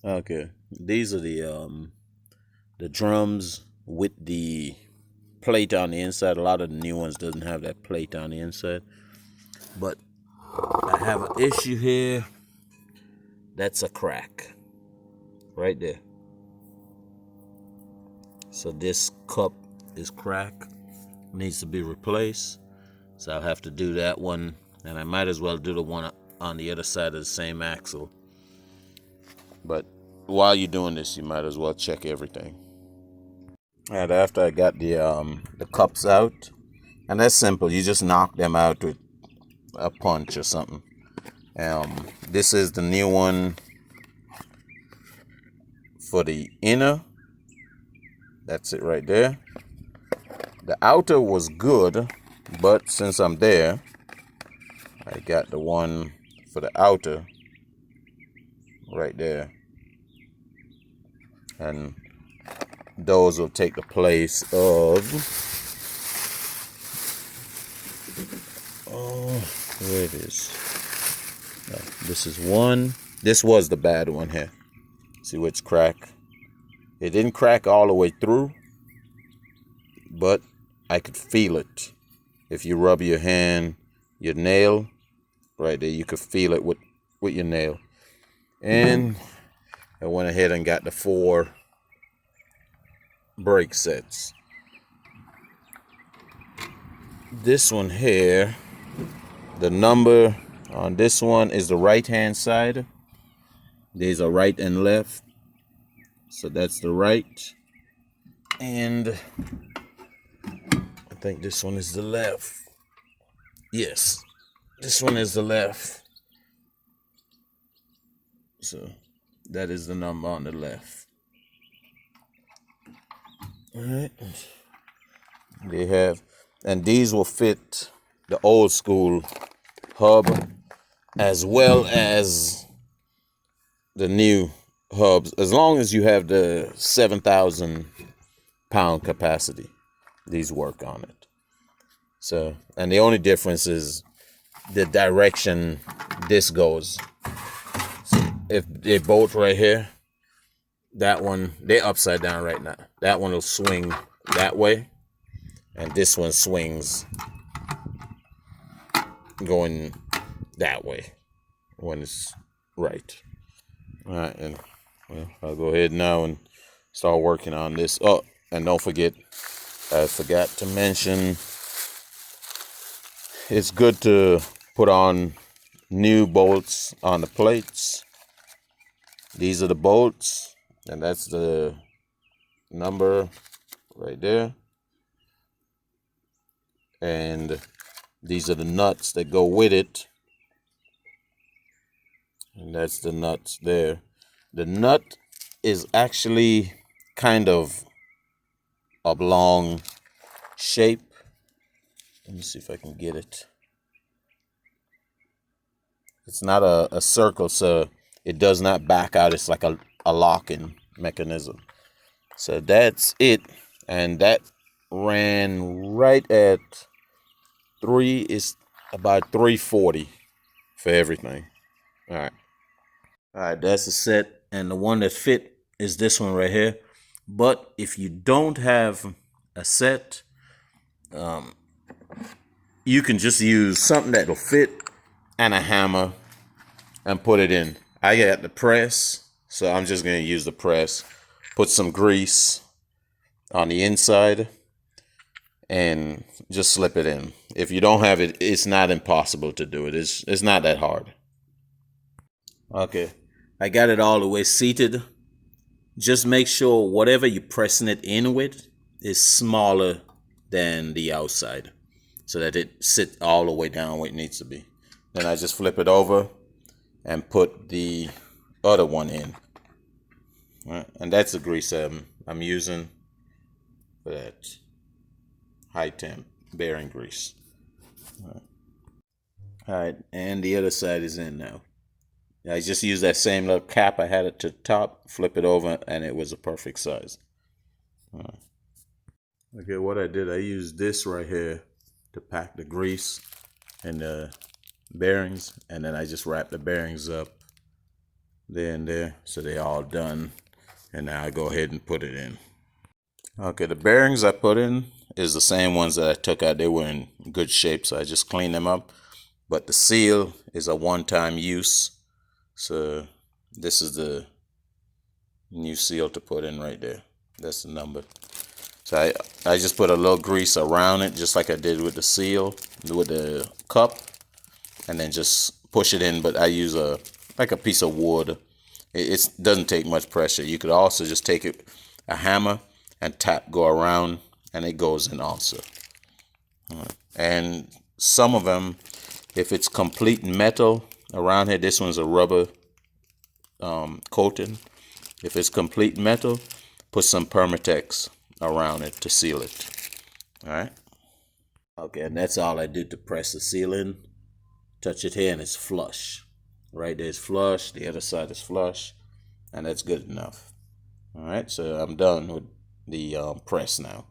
Okay, these are the drums with the plate on the inside. A lot of the new ones doesn't have that plate on the inside. But I have an issue here. That's a crack right there. So this cup is cracked, needs to be replaced. So I'll have to do that one, and I might as well do the one on the other side of the same axle. But while you're doing this, you might as well check everything. And after I got the cups out, and that's simple. You just knock them out with a punch or something. This is the new one for the inner. That's it right there. The outer was good, but since I'm there, I got the one for the outer right there. And those will take the place of, where it is. No, this is one. This was the bad one here. See which crack? It didn't crack all the way through, but I could feel it. If you rub your hand, your nail, right there, you could feel it with your nail. And I went ahead and got the 4 brake sets. This one here, the number on this one is the right hand side. These are right and left. So that's the right. And I think this one is the left. Yes, this one is the left. So that is the number on the left. All right. They have, and these will fit the old school hub as well as the new hubs, as long as you have the 7,000 pound capacity. These work on it. So, and the only difference is the direction this goes. So if they both right here, that one, they're upside down right now. That one will swing that way, and this one swings going that way when it's right. All right, and well, I'll go ahead now and start working on this. Oh, and don't forget, I forgot to mention, it's good to put on new bolts on the plates. These are the bolts, and that's the number right there. And these are the nuts that go with it. And that's the nuts there. The nut is actually kind of oblong shape. Let me see if I can get it. It's not a circle, so it does not back out. It's like a locking mechanism. So that's it. And that ran right at about 340 for everything. All right. All right, that's the set. And the one that fit is this one right here. But if you don't have a set, you can just use something that'll fit and a hammer and put it in. I got the press, so I'm just going to use the press. Put some grease on the inside and just slip it in. If you don't have it, it's not impossible to do it. It's not that hard. Okay, I got it all the way seated. Just make sure whatever you're pressing it in with is smaller than the outside, so that it sits all the way down where it needs to be. Then I just flip it over and put the other one in. All right, and that's the grease I'm using for that high temp bearing grease. All right, and the other side is in now. I just used that same little cap I had at the top, flip it over, and it was a perfect size. All right. Okay, what I did, I used this right here to pack the grease and the bearings, and then I just wrapped the bearings up there and there. So they're all done. And now I go ahead and put it in. Okay, the bearings I put in is the same ones that I took out. They were in good shape, so I just cleaned them up. But the seal is a one-time use. So this is the new seal to put in right there. That's the number. So I just put a little grease around it, just like I did with the seal, with the cup, and then just push it in. But I use like a piece of wood. It doesn't take much pressure. You could also just take a hammer and tap, go around, and it goes in also. And some of them, if it's complete metal around here, this one's a rubber coating. If it's complete metal, put some Permatex around it to seal it. All right. Okay, and that's all I did to press the seal in. Touch it here and it's flush. Right there is flush, the other side is flush, and that's good enough. All right, so I'm done with the press now.